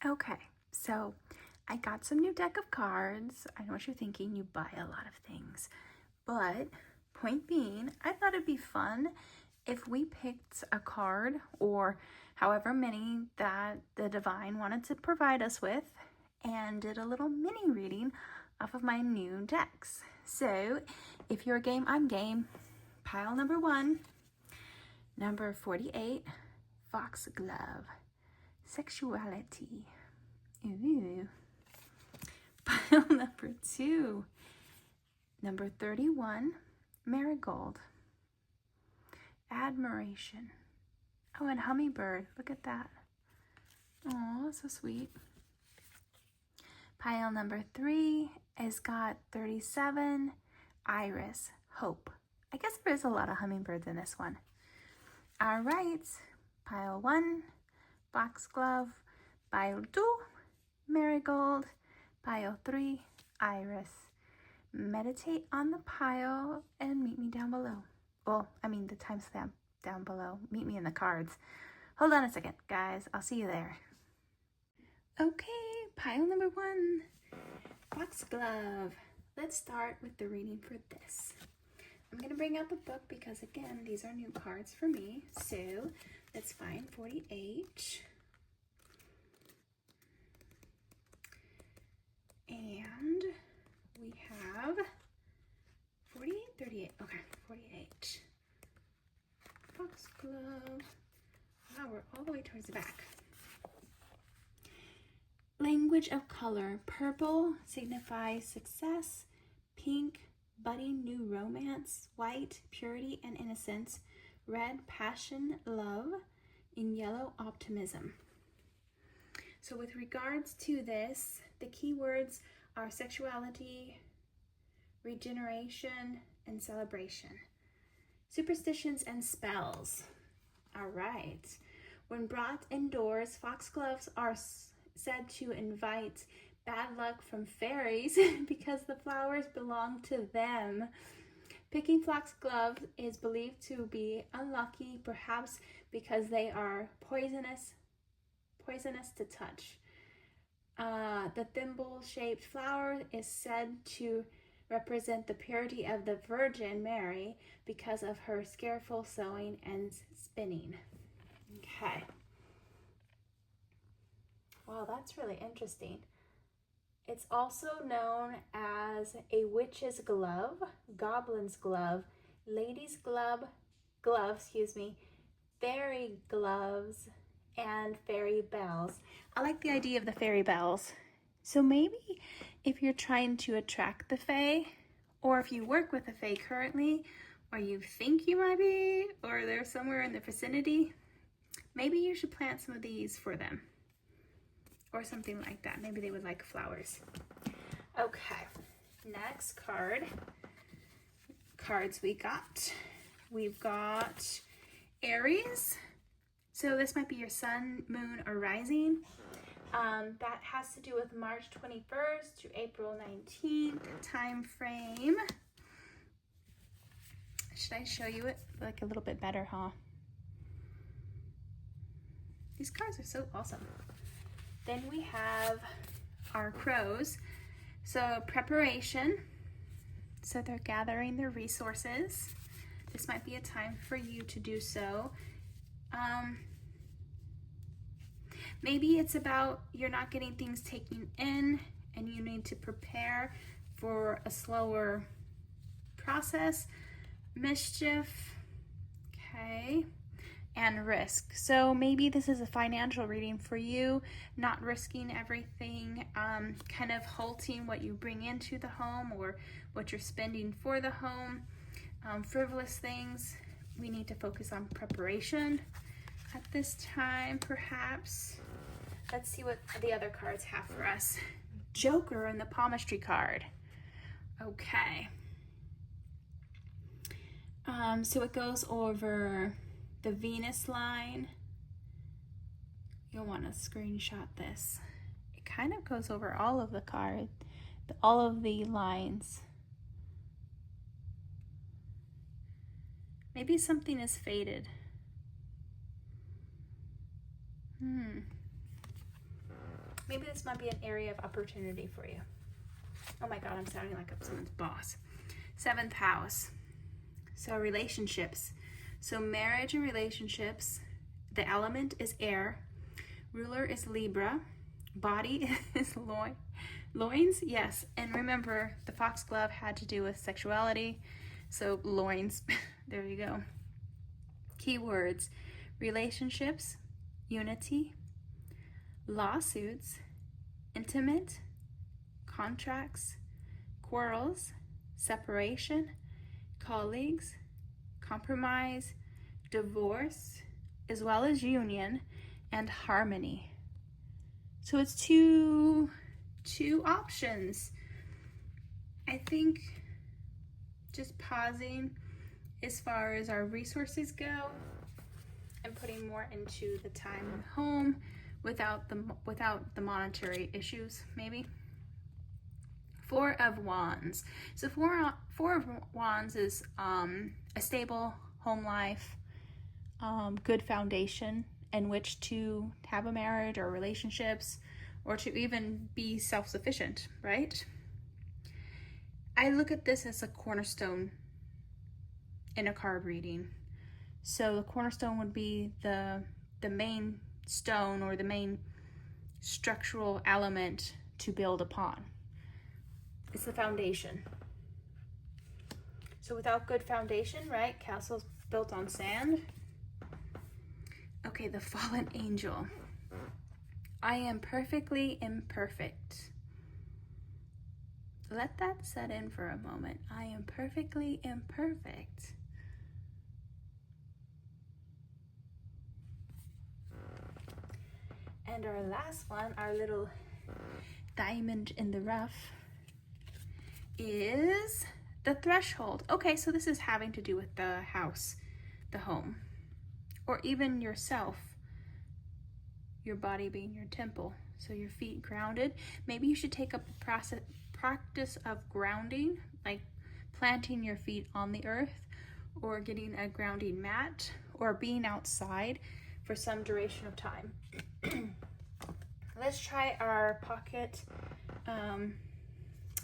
Okay, so I got some new deck of cards. I know what you're thinking, you buy a lot of things. But point being, I thought it'd be fun if we picked a card or however many that the divine wanted to provide us with and did a little mini reading off of my new decks. So if you're game, I'm game. Pile number 1, number 48, Foxglove, Sexuality. Ooh. Pile number 2, number 31, Marigold, Admiration. Oh, and Hummingbird. Look at that. Oh, so sweet. Pile number 3 has got 37, Iris, Hope. I guess there is a lot of hummingbirds in this one. All right. Pile 1, Foxglove. Pile 2, Marigold. Pile 3, Iris. Meditate on the pile and meet me down below. Well, I mean the timestamp down below. Meet me in the cards. Hold on a second, guys. I'll see you there. Okay, pile number 1, Foxglove. Let's start with the reading for this. I'm going to bring out the book because, again, these are new cards for me. So let's find 48. And we have 48, 38. Okay, 48. Foxglove. Wow, we're all the way towards the back. Language of color. Purple signifies success. Pink, budding new romance. White, purity and innocence. Red, passion, love. And yellow, optimism. So with regards to this, the keywords are sexuality, regeneration, and celebration. Superstitions and spells. All right. When brought indoors, foxgloves are said to invite bad luck from fairies because the flowers belong to them. Picking foxgloves is believed to be unlucky, perhaps because they are poisonous to touch. The thimble-shaped flower is said to represent the purity of the Virgin Mary because of her skillful sewing and spinning. Okay. Wow, that's really interesting. It's also known as a witch's glove, goblin's glove, lady's glove, fairy gloves, and fairy bells. I like the idea of the fairy bells. So maybe if you're trying to attract the fae, or if you work with a fae currently, or you think you might be, or they're somewhere in the vicinity, maybe you should plant some of these for them. Or something like that. Maybe they would like flowers. Okay, next cards we got. We've got Aries. So this might be your sun, moon, or rising. That has to do with March 21st to April 19th time frame. Should I show you it like a little bit better, huh? These cards are so awesome. Then we have our crows. So preparation. So they're gathering their resources. This might be a time for you to do so. Maybe it's about you're not getting things taken in and you need to prepare for a slower process. Mischief. Okay. And risk. So maybe this is a financial reading for you, not risking everything, kind of halting what you bring into the home or what you're spending for the home. Frivolous things, we need to focus on preparation at this time, perhaps. Let's see what the other cards have for us. Joker and the palmistry card. Okay. So it goes over the Venus line. You'll want to screenshot this. It kind of goes over all of the card, all of the lines. Maybe something is faded. Maybe this might be an area of opportunity for you. Oh my God, I'm sounding like someone's boss. 7th house. So relationships. So marriage and relationships. The element is air. Ruler is Libra. Body is loins. Yes. And remember, the foxglove had to do with sexuality. So loins. There you go. Keywords. Relationships. Unity. Lawsuits. Intimate. Contracts. Quarrels. Separation. Colleagues. Compromise. Divorce, as well as union and harmony. So it's two options. I think just pausing as far as our resources go and putting more into the time at home without the monetary issues, maybe. 4 of Wands. So 4 of Wands is a stable home life, good foundation in which to have a marriage or relationships, or to even be self-sufficient, right? I look at this as a cornerstone in a card reading. So the cornerstone would be the main stone or the main structural element to build upon. It's the foundation. So without good foundation, right? Castles built on sand. Okay, the fallen angel. I am perfectly imperfect. Let that set in for a moment. I am perfectly imperfect. And our last one, our little diamond in the rough, is the threshold. Okay, so this is having to do with the house, the home, or even yourself, your body being your temple. So your feet grounded. Maybe you should take up the practice of grounding, like planting your feet on the earth, or getting a grounding mat, or being outside for some duration of time. Let's try our pocket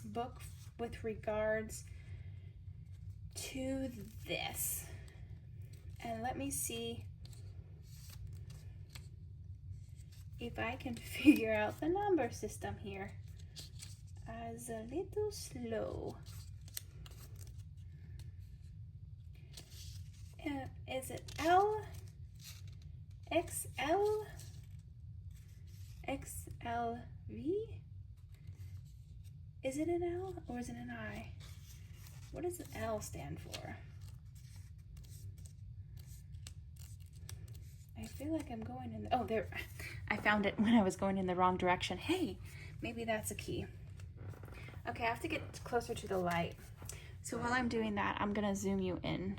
book with regards to this. And let me see if I can figure out the number system here. As a little slow. Is it L, XL, XLV? Is it an L or is it an I? What does L stand for? I feel like I'm going in oh, there. I found it when I was going in the wrong direction. Hey, maybe that's a key. Okay, I have to get closer to the light. So while I'm doing that, I'm gonna zoom you in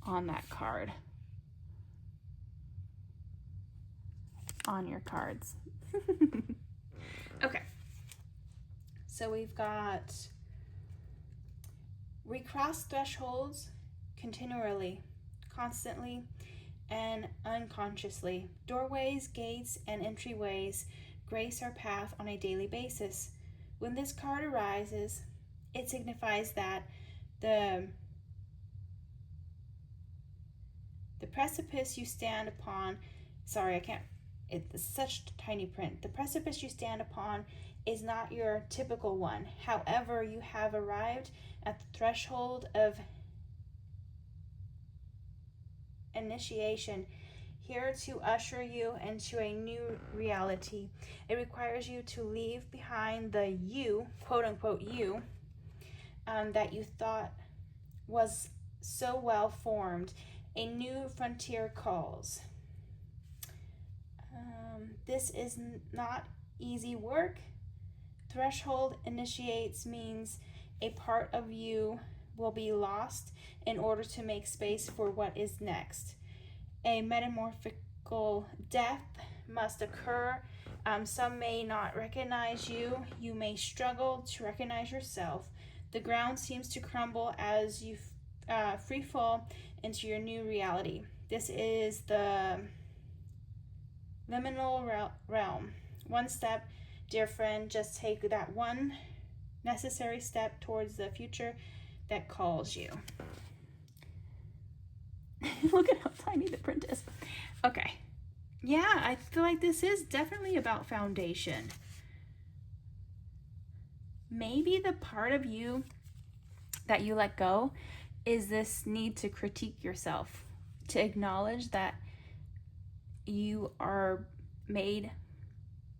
on that card. On your cards. Okay. So we've got, we cross thresholds continually, constantly, and unconsciously. Doorways, gates, and entryways grace our path on a daily basis. When this card arises, it signifies that the precipice you stand upon, it's such tiny print. The precipice you stand upon is not your typical one. However, you have arrived at the threshold of initiation, here to usher you into a new reality. It requires you to leave behind the you, quote unquote you, that you thought was so well formed. A new frontier calls. This is not easy work. Threshold initiates means a part of you will be lost in order to make space for what is next. A metamorphical death must occur. Some may not recognize you. You may struggle to recognize yourself. The ground seems to crumble as you free fall into your new reality. This is the liminal realm. one step, dear friend. Just take that one necessary step towards the future that calls you. Look at how tiny the print is. Okay. Yeah, I feel like this is definitely about foundation. Maybe the part of you that you let go is this need to critique yourself, to acknowledge that you are made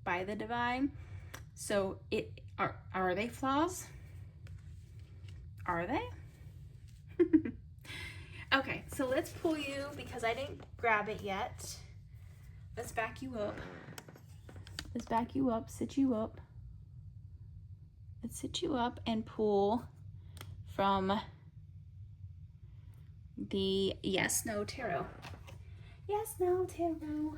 by the divine. So are they flaws? Are they? Okay, so let's pull you, because I didn't grab it yet. Let's back you up. Let's back you up, sit you up. Let's sit you up and pull from the Yes, No Tarot. Yes, No Tarot.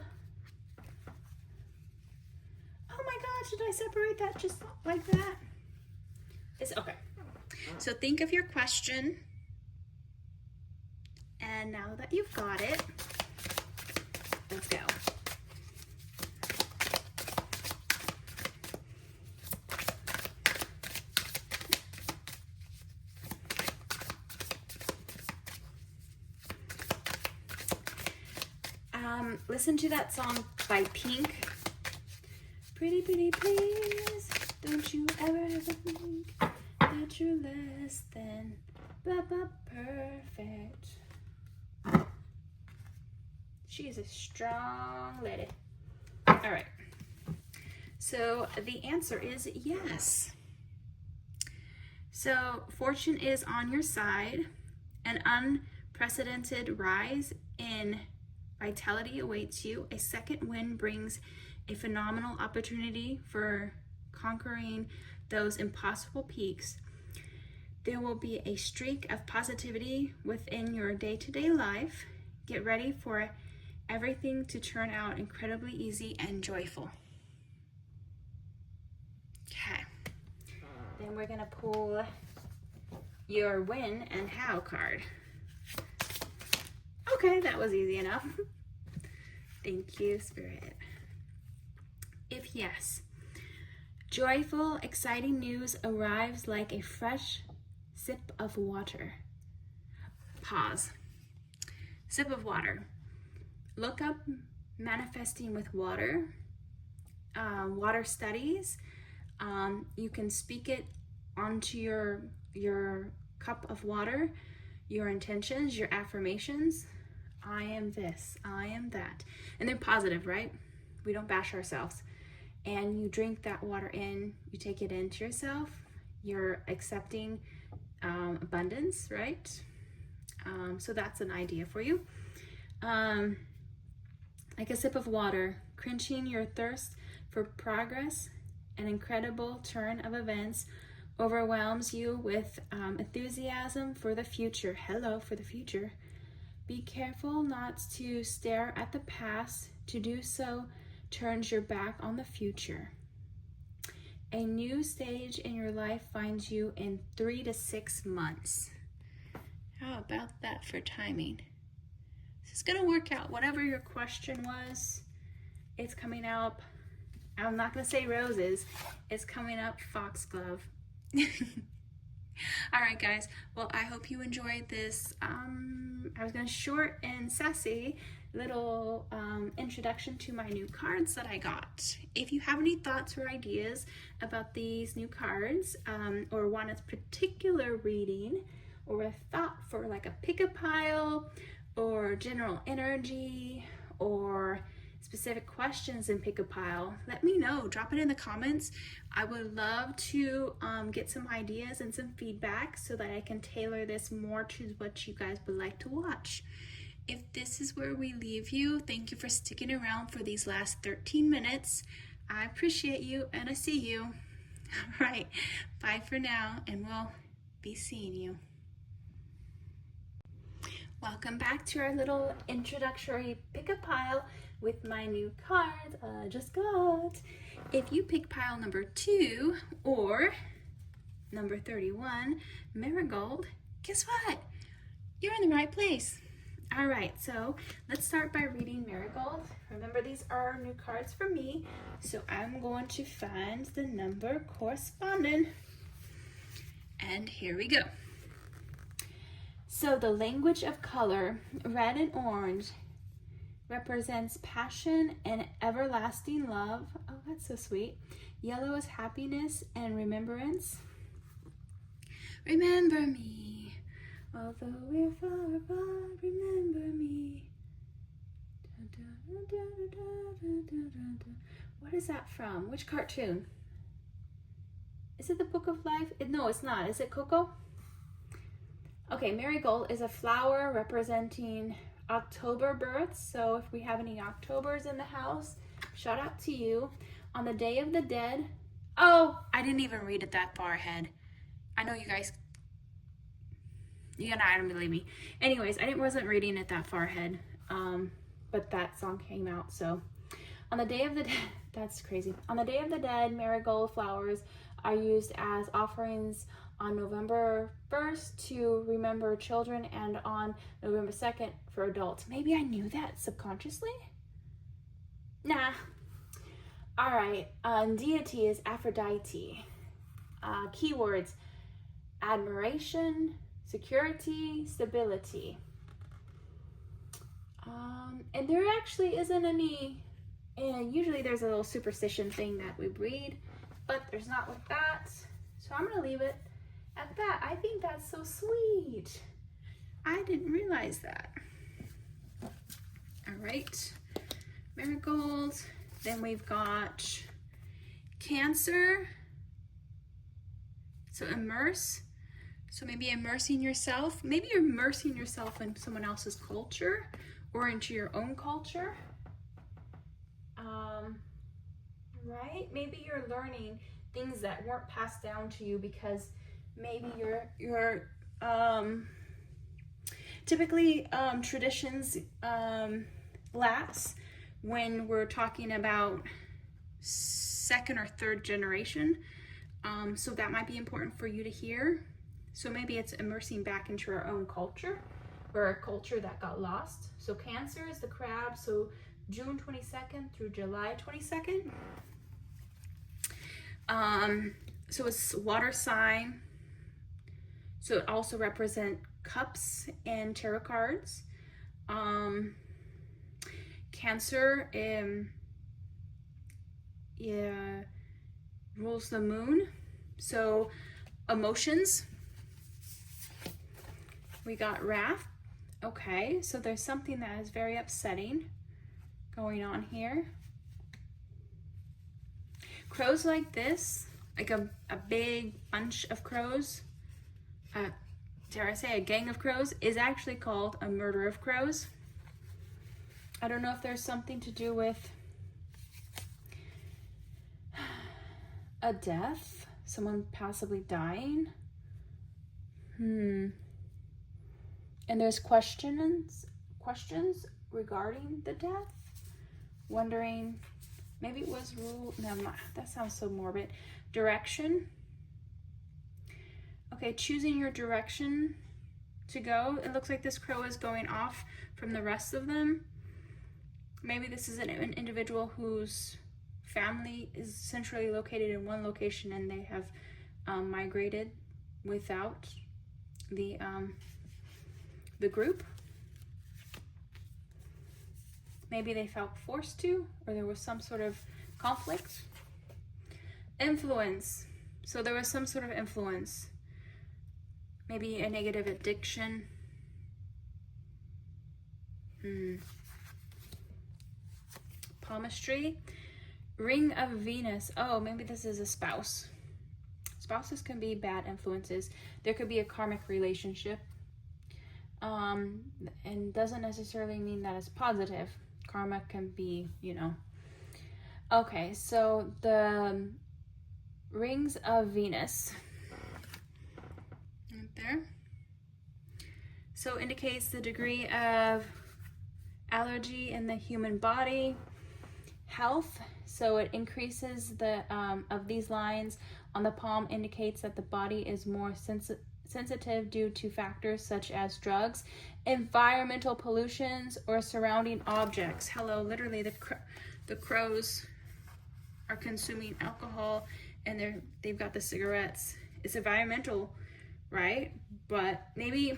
Oh my God, should I separate that just like that? It's okay. So think of your question. And now that you've got it, let's go. Listen to that song by Pink. Pretty, pretty, please, don't you ever think that you're less than blah, blah, perfect. She is a strong lady. All right. So the answer is yes. So fortune is on your side. An unprecedented rise in vitality awaits you. A second wind brings a phenomenal opportunity for conquering those impossible peaks. There will be a streak of positivity within your day-to-day life. Get ready for everything to turn out incredibly easy and joyful. Okay. Then we're gonna pull your when and how card. Okay, that was easy enough. Thank you, Spirit. If yes, joyful, exciting news arrives like a fresh sip of water. Pause. Sip of water. Look up manifesting with water, water studies. You can speak it onto your cup of water, your intentions, your affirmations. I am this, I am that. And they're positive, right? We don't bash ourselves. And you drink that water in, you take it into yourself, you're accepting abundance, right? So that's an idea for you. Like a sip of water, quenching your thirst for progress. An incredible turn of events overwhelms you with enthusiasm for the future. Hello, for the future. Be careful not to stare at the past. To do so turns your back on the future. A new stage in your life finds you in 3 to 6 months. How about that for timing? This is going to work out. Whatever your question was, it's coming up. I'm not going to say roses. It's coming up foxglove. All right, guys. Well, I hope you enjoyed this. I was going to short and sassy little introduction to my new cards that I got. If you have any thoughts or ideas about these new cards, or want a particular reading or a thought for like a pick a pile or general energy or specific questions in pick a pile, let me know. Drop it in the comments. I would love to get some ideas and some feedback so that I can tailor this more to what you guys would like to watch. If this is where we leave you, thank you for sticking around for these last 13 minutes. I appreciate you and I see you. All right, bye for now, and we'll be seeing you. Welcome back to our little introductory pick a pile with my new cards I just got. If you pick pile number 2 or number 31, Marigold, guess what? You're in the right place. All right, so let's start by reading Marigold. Remember, these are new cards for me, so I'm going to find the number corresponding. And here we go. So the language of color, red and orange, represents passion and everlasting love. Oh, that's so sweet. Yellow is happiness and remembrance. Remember me, although we're far apart, remember me. What is that from? Which cartoon? Is it the Book of Life? No, it's not. Is it Coco? Okay, marigold is a flower representing October births. So if we have any Octobers in the house, shout out to you. On the Day of the Dead. Oh, I didn't even read it that far ahead. I know you guys, you're not believe me. Anyways, wasn't reading it that far ahead. But that song came out, so. On the Day of the Dead, that's crazy. On the Day of the Dead, marigold flowers are used as offerings on November 1st to remember children and on November 2nd for adults. Maybe I knew that subconsciously? Nah. All right, deity is Aphrodite. Keywords, admiration, security, stability. And there actually isn't any, and usually there's a little superstition thing that we read, but there's not with that. So I'm gonna leave it at that. I think that's so sweet. I didn't realize that. All right, marigolds. Then we've got Cancer. So immerse. So maybe immersing yourself. Maybe you're immersing yourself in someone else's culture or into your own culture. Right? Maybe you're learning things that weren't passed down to you because maybe you're typically traditions lapse when we're talking about second or third generation. So that might be important for you to hear. So maybe it's immersing back into our own culture or a culture that got lost. So Cancer is the crab. So June 22nd through July 22nd. So it's water sign. So it also represents cups and tarot cards. Cancer rules the moon. So emotions. We got wrath. Okay, so there's something that is very upsetting going on here. Crows like this, like a big bunch of crows, dare I say a gang of crows, is actually called a murder of crows. I don't know if there's something to do with a death, someone possibly dying. And there's questions regarding the death. Wondering, maybe it was rule. No, that sounds so morbid. Direction. Okay, choosing your direction to go. It looks like this crow is going off from the rest of them. Maybe this is an individual whose family is centrally located in one location and they have migrated without the group. Maybe they felt forced to, or there was some sort of conflict. Influence. So there was some sort of influence. Maybe a negative addiction. Palmistry. Ring of Venus. Oh, maybe this is a spouse. Spouses can be bad influences. There could be a karmic relationship. And doesn't necessarily mean that it's positive. Karma can be, Okay, so the rings of Venus. Right there. So indicates the degree of allergy in the human body. Health, So it increases the of these lines on the palm indicates that the body is more sensitive due to factors such as drugs, environmental pollutions, or surrounding objects. Hello, literally the crows are consuming alcohol and they've got the cigarettes. It's environmental, right? But maybe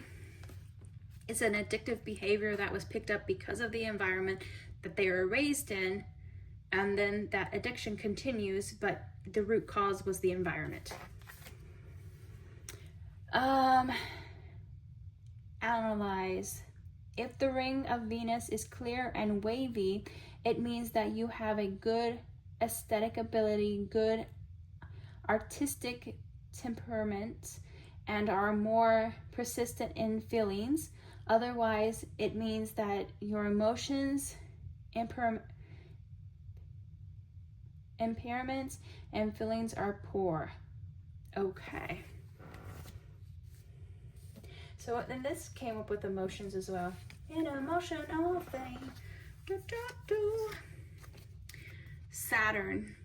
it's an addictive behavior that was picked up because of the environment that they were raised in, and then that addiction continues, but the root cause was the environment. Analyze. If the ring of Venus is clear and wavy, it means that you have a good aesthetic ability, good artistic temperament, and are more persistent in feelings. Otherwise, it means that your emotions, impairments, and feelings are poor. Okay. So then this came up with emotions as well. An emotional thing. Saturn.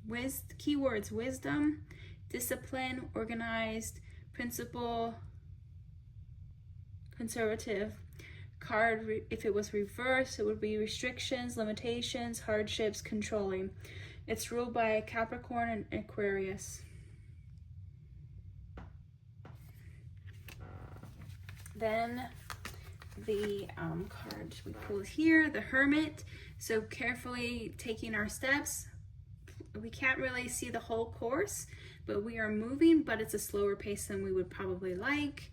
Keywords: wisdom, discipline, organized, principle, conservative. Card, if it was reversed, it would be restrictions, limitations, hardships, controlling. It's ruled by Capricorn and Aquarius. Then the card we pulled here, the Hermit. So carefully taking our steps. We can't really see the whole course, but we are moving, but it's a slower pace than we would probably like.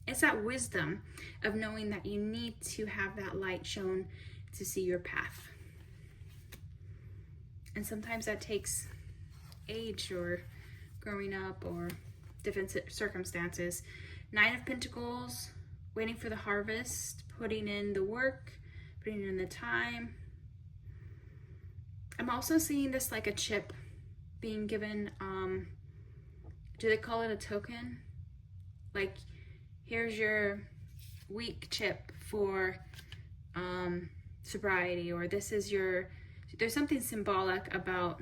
It's that wisdom of knowing that you need to have that light shown to see your path. And sometimes that takes age or growing up or different circumstances. Nine of Pentacles, waiting for the harvest, putting in the work, putting in the time. I'm also seeing this like a chip being given, do they call it a token? Like, here's your week chip for sobriety, or this is there's something symbolic about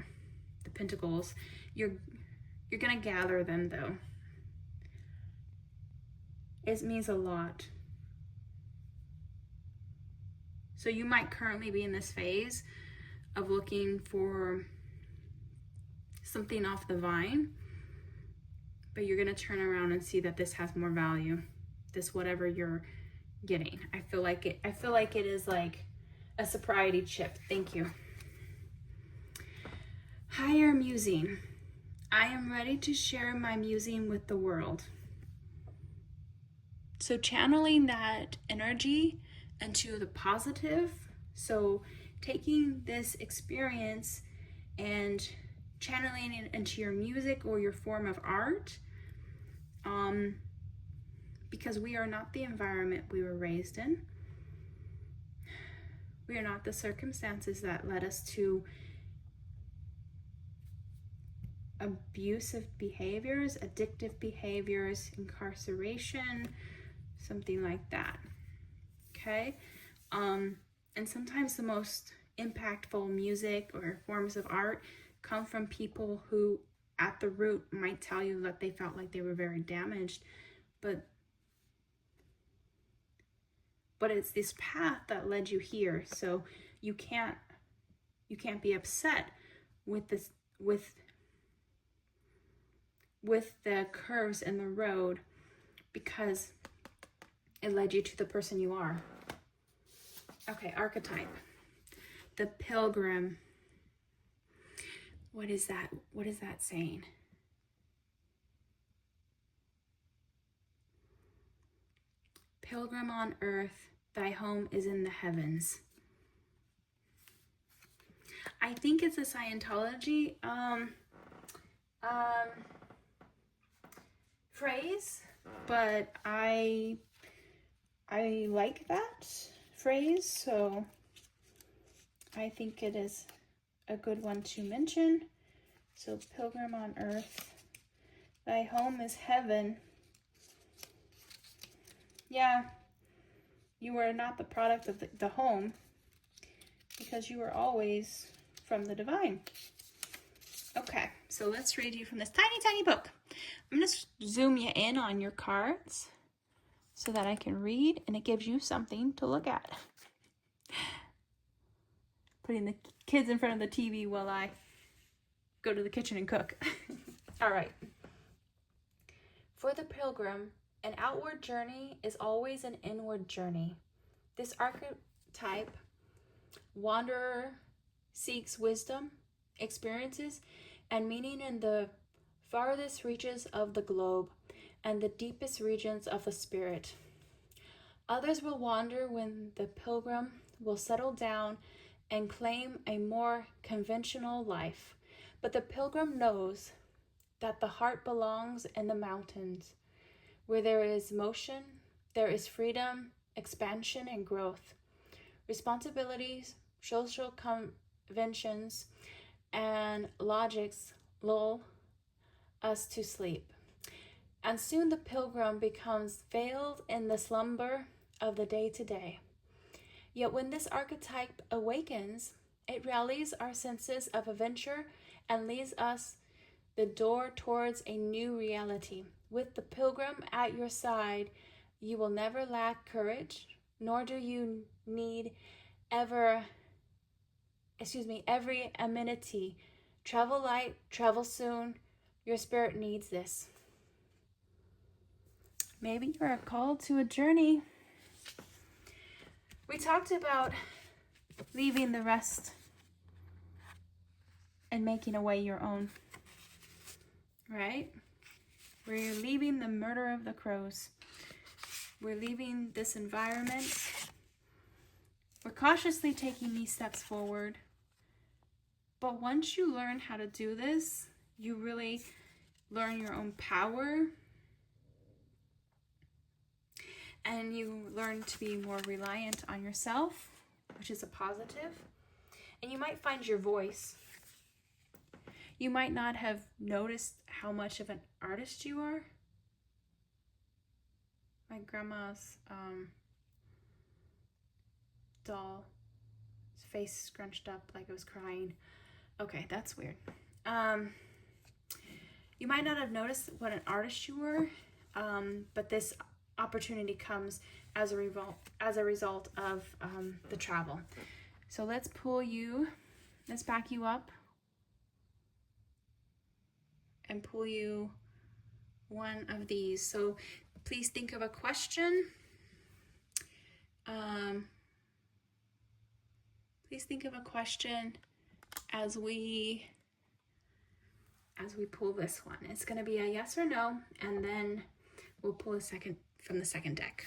the Pentacles. You're gonna gather them though. It means a lot. So you might currently be in this phase of looking for something off the vine, but you're gonna turn around and see that this has more value. This whatever you're getting. I feel like it is like a sobriety chip. Thank you. Higher musing. I am ready to share my musing with the world. So channeling that energy into the positive. So taking this experience and channeling it into your music or your form of art. Because we are not the environment we were raised in. We are not the circumstances that led us to abusive behaviors, addictive behaviors, incarceration, something like that. Okay? And sometimes the most impactful music or forms of art come from people who at the root might tell you that they felt like they were very damaged, but it's this path that led you here. So you can't be upset with this, with the curves in the road, because it led you to the person you are. Okay, archetype. The Pilgrim. What is that? What is that saying? Pilgrim on earth, thy home is in the heavens. I think it's a Scientology phrase, but I like that phrase, so I think it is a good one to mention. So pilgrim on earth, thy home is heaven. Yeah, you are not the product of the home, because you are always from the divine. Okay, so let's read you from this tiny, tiny book. I'm going to zoom you in on your cards so that I can read, and it gives you something to look at. Putting the kids in front of the TV while I go to the kitchen and cook. All right. For the pilgrim, an outward journey is always an inward journey. This archetype, wanderer, seeks wisdom, experiences, and meaning in the farthest reaches of the globe and the deepest regions of the spirit. Others will wander when the pilgrim will settle down and claim a more conventional life. But the pilgrim knows that the heart belongs in the mountains. Where there is motion, there is freedom, expansion, and growth. Responsibilities, social conventions, and logics lull us to sleep. And soon the pilgrim becomes veiled in the slumber of the day-to-day. Yet when this archetype awakens, it rallies our senses of adventure and leads us the door towards a new reality. With the pilgrim at your side, you will never lack courage, nor do you need every amenity. Travel light, travel soon. Your spirit needs this. Maybe you are called to a journey. We talked about leaving the rest and making away your own, right? We're leaving the murder of the crows. We're leaving this environment. We're cautiously taking these steps forward. But once you learn how to do this, you really learn your own power. And you learn to be more reliant on yourself, which is a positive. And you might find your voice. You might not have noticed how much of an artist you are. My grandma's doll, his face scrunched up like it was crying. Okay, that's weird. You might not have noticed what an artist you were, but this opportunity comes as a result of the travel. So let's back you up and pull you one of these. So please think of a question. Please think of a question as we pull this one. It's going to be a yes or no, and then we'll pull a second from the second deck.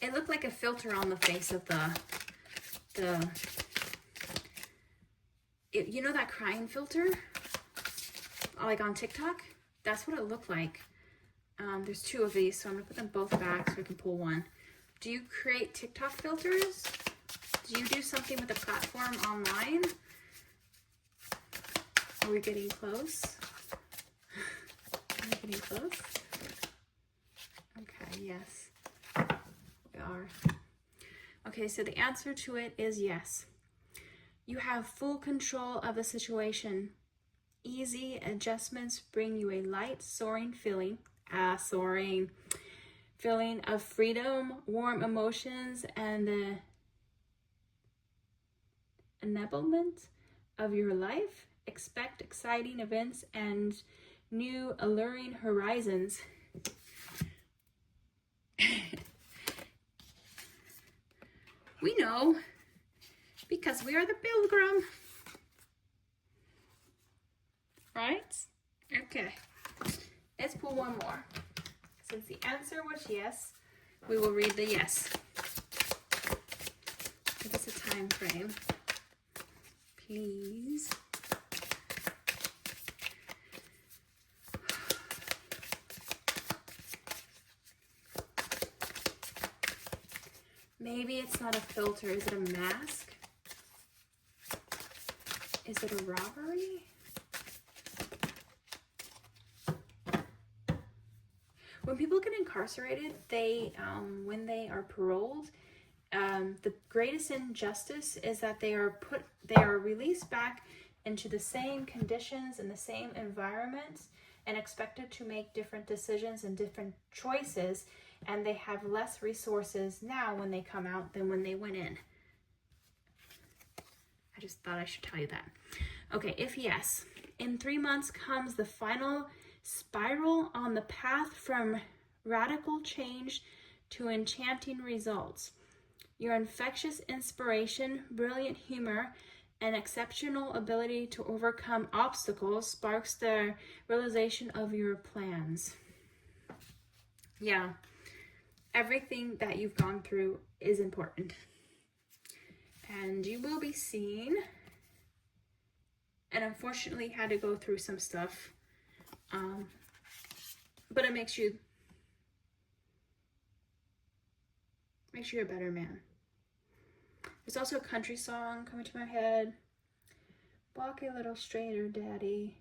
It looked like a filter on the face of you know that crying filter? Like on TikTok? That's what it looked like. There's two of these, so I'm gonna put them both back so we can pull one. Do you create TikTok filters? Do you do something with the platform online? Are we getting close? Are we getting close? Okay, yes. We are. Okay, so the answer to it is yes. You have full control of the situation. Easy adjustments bring you a light, soaring feeling of freedom, warm emotions, and the ennoblement of your life. Expect exciting events and new alluring horizons. We know, because we are the pilgrim. Right? Okay. Let's pull one more. Since the answer was yes, we will read the yes. Give us a time frame, please. Maybe it's not a filter. Is it a mask? Is it a robbery? when people get incarcerated, they when they are paroled, the greatest injustice is that they are released back into the same conditions and the same environment and expected to make different decisions and different choices, and they have less resources now when they come out than when they went in. I just thought I should tell you that. Okay, if yes, in 3 months comes the final spiral on the path from radical change to enchanting results. Your infectious inspiration, brilliant humor, and exceptional ability to overcome obstacles sparks the realization of your plans. Yeah, everything that you've gone through is important. And you will be seen, and unfortunately had to go through some stuff, but it makes you a better man. There's also a country song coming to my head. Walk a little straighter, daddy.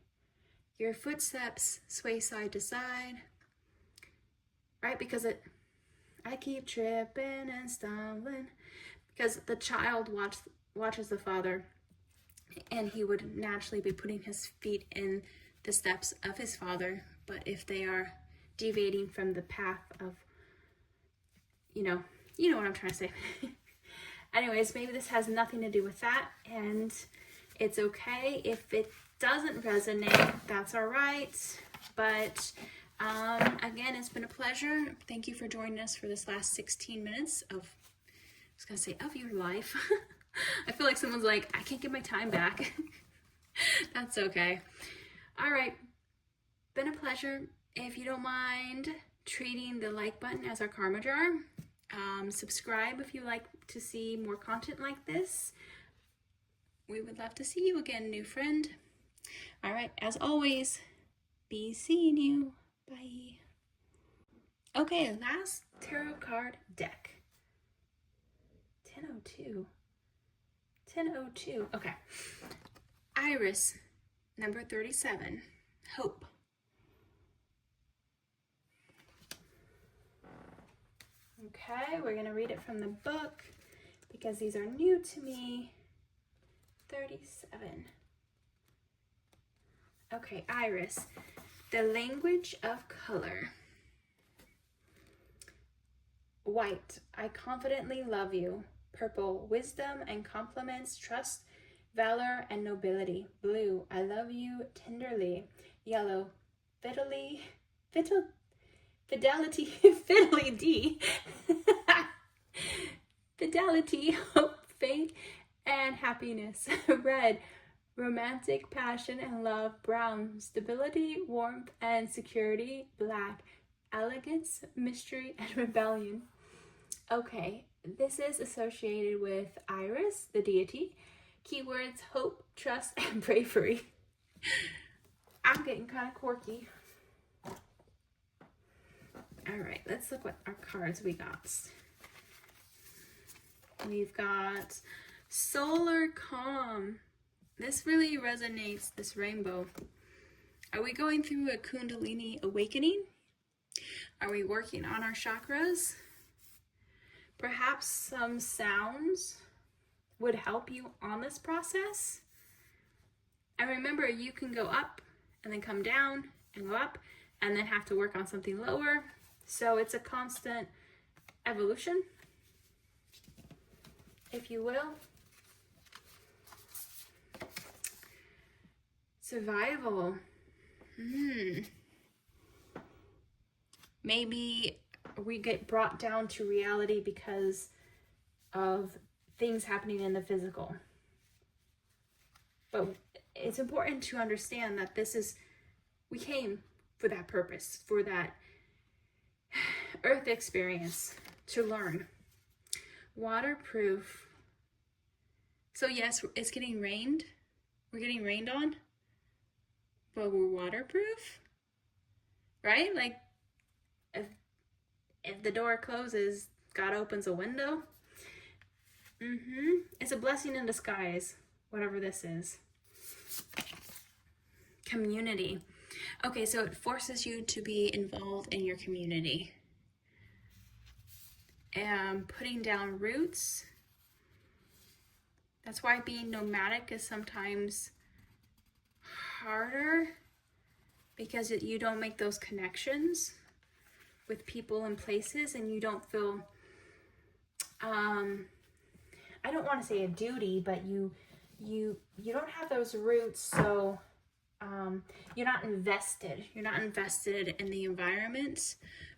Your footsteps sway side to side. Right? Because I keep tripping and stumbling. Because the child watches the father, and he would naturally be putting his feet in the steps of his father. But if they are deviating from the path of, you know what I'm trying to say. Anyways, maybe this has nothing to do with that, and it's okay if it doesn't resonate. That's all right. But again, it's been a pleasure. Thank you for joining us for this last 16 minutes of your life. I feel like someone's like, I can't get my time back. That's okay. All right. Been a pleasure. If you don't mind treating the like button as our karma jar, subscribe if you like to see more content like this. We would love to see you again, new friend. All right. As always, be seeing you. Bye. Okay, last tarot card deck. 1002. Okay. Iris, number 37. Hope. Okay, we're going to read it from the book because these are new to me. 37. Okay, Iris, the language of color. White, I confidently love you. Purple, wisdom and compliments, trust, valor, and nobility. Blue, I love you tenderly. Yellow, fidelity, D. Fidelity, hope, faith, and happiness. Red, romantic passion and love. Brown, stability, warmth, and security. Black, elegance, mystery, and rebellion. Okay, this is associated with Iris, the deity. Keywords, hope, trust, and bravery. I'm getting kind of quirky. All right, let's look what our cards we got. We've got Solar Calm. This really resonates, this rainbow. Are we going through a Kundalini awakening? Are we working on our chakras? Perhaps some sounds would help you on this process. And remember, you can go up and then come down and go up and then have to work on something lower. So it's a constant evolution, if you will. Survival. Maybe we get brought down to reality because of things happening in the physical. But it's important to understand that we came for that purpose, for that earth experience, to learn. Waterproof. So yes, it's getting rained. We're getting rained on, but we're waterproof, right? Like if the door closes, God opens a window. It's a blessing in disguise, whatever this is. Community. Okay, so it forces you to be involved in your community. And putting down roots. That's why being nomadic is sometimes harder, because you don't make those connections with people and places, and you don't feel, I don't want to say a duty, but you don't have those roots, so you're not invested. You're not invested in the environment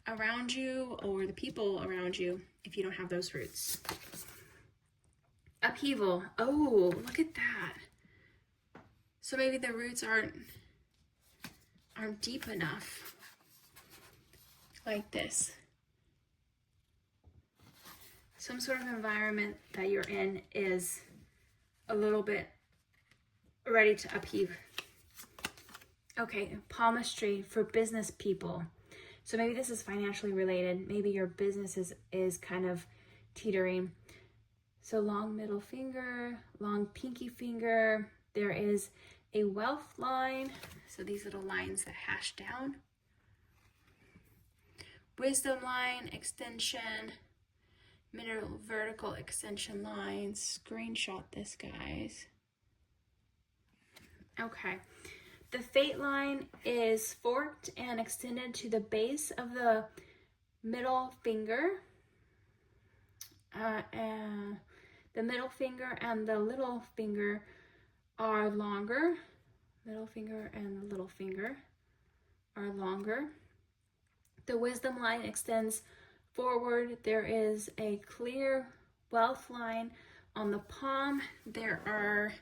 around you or the people around you if you don't have those roots. Upheaval. Oh, look at that. So maybe the roots aren't deep enough. Like this. Some sort of environment that you're in is a little bit ready to upheave. Okay, palmistry for business people. So maybe this is financially related. Maybe your business is kind of teetering. So long middle finger, long pinky finger. There is a wealth line. So these little lines that hash down. Wisdom line, extension, middle vertical extension lines. Screenshot this, guys. Okay. The fate line is forked and extended to the base of the middle finger. And the middle finger and the little finger are longer. Middle finger and the little finger are longer. The wisdom line extends forward. There is a clear wealth line on the palm. There are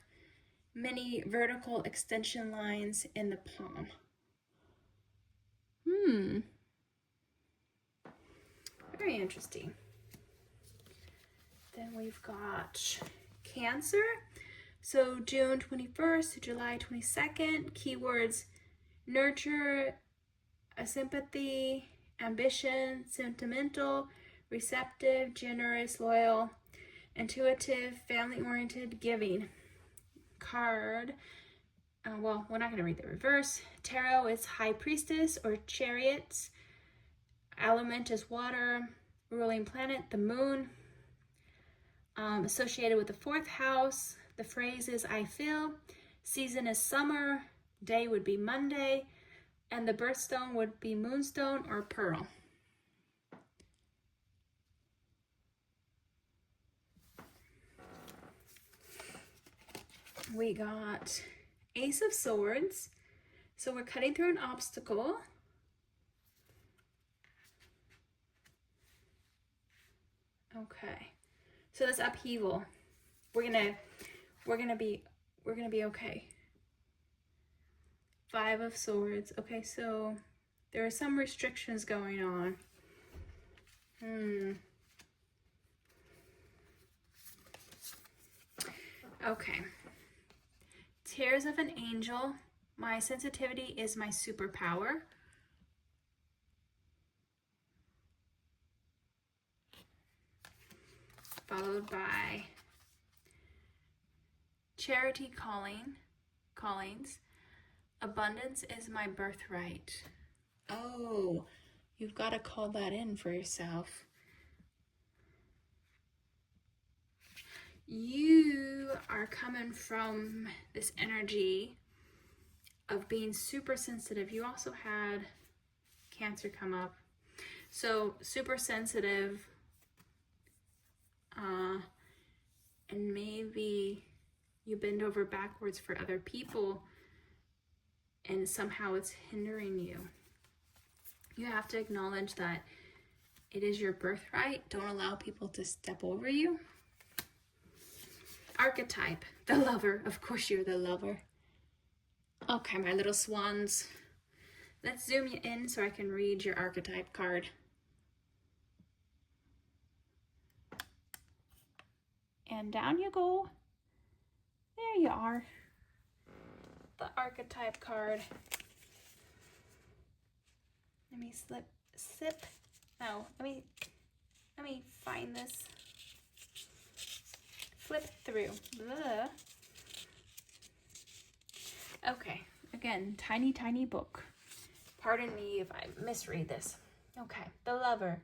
many vertical extension lines in the palm. Very interesting. Then we've got Cancer. So June 21st to July 22nd. Keywords: nurture, sympathy, ambition, sentimental, receptive, generous, loyal, intuitive, family-oriented, giving. Card. Well, we're not going to read the reverse. Tarot is High Priestess or Chariots. Element is water. Ruling planet, the moon. Associated with the 4th house. The phrase is I feel. Season is summer. Day would be Monday. And the birthstone would be moonstone or pearl. We got Ace of Swords. So we're cutting through an obstacle. Okay. So this upheaval. We're gonna be okay. 5 of Swords. Okay, so there are some restrictions going on. Okay. Tears of an Angel. My sensitivity is my superpower. Followed by Charity Callings. Abundance is my birthright. Oh, you've got to call that in for yourself. You are coming from this energy of being super sensitive. You also had Cancer come up. So super sensitive, and maybe you bend over backwards for other people and somehow it's hindering you. You have to acknowledge that it is your birthright. Don't allow people to step over you. Archetype, the lover. Of course you're the lover. Okay, my little swans. Let's zoom you in so I can read your archetype card. And down you go. There you are. The archetype card. Let me let me find this. Flip through. Ugh. Okay, Again, tiny, tiny book. Pardon me if I misread this. Okay, the lover.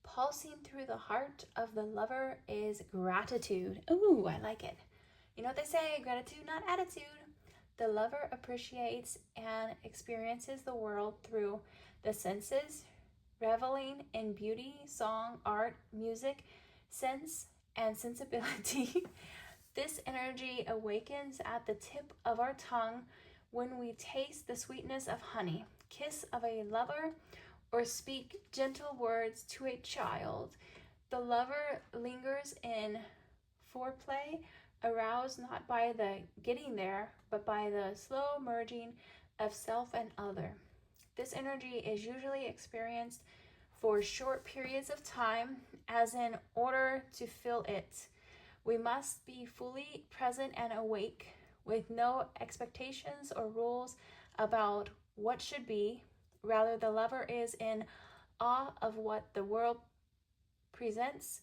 Pulsing through the heart of the lover is gratitude. Ooh, I like it. You know what they say, gratitude, not attitude. The lover appreciates and experiences the world through the senses, reveling in beauty, song, art, music, sense, and sensibility. This energy awakens at the tip of our tongue when we taste the sweetness of honey, kiss of a lover, or speak gentle words to a child. The lover lingers in foreplay, aroused not by the getting there, but by the slow merging of self and other. This energy is usually experienced for short periods of time, as in order to feel it, we must be fully present and awake, with no expectations or rules about what should be. Rather, the lover is in awe of what the world presents,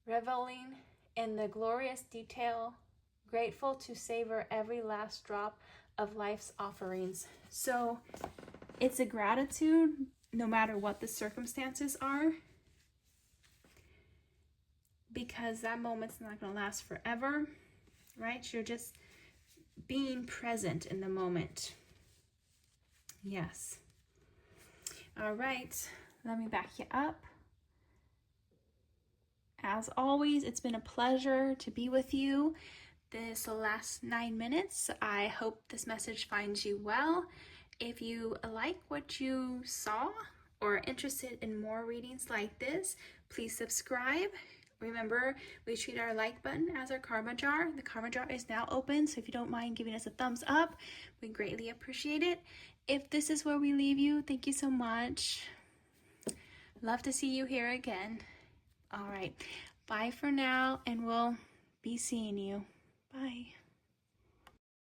reveling in the glorious detail, grateful to savor every last drop of life's offerings. So it's a gratitude no matter what the circumstances are, because that moment's not going to last forever, right? You're just being present in the moment. Yes. All right, let me back you up. As always, it's been a pleasure to be with you this last 9 minutes. I hope this message finds you well. If you like what you saw or are interested in more readings like this, please subscribe. Remember, we treat our like button as our karma jar. The karma jar is now open, so if you don't mind giving us a thumbs up, we greatly appreciate it. If this is where we leave you, thank you so much. Love to see you here again. All right, bye for now, and we'll be seeing you. Bye.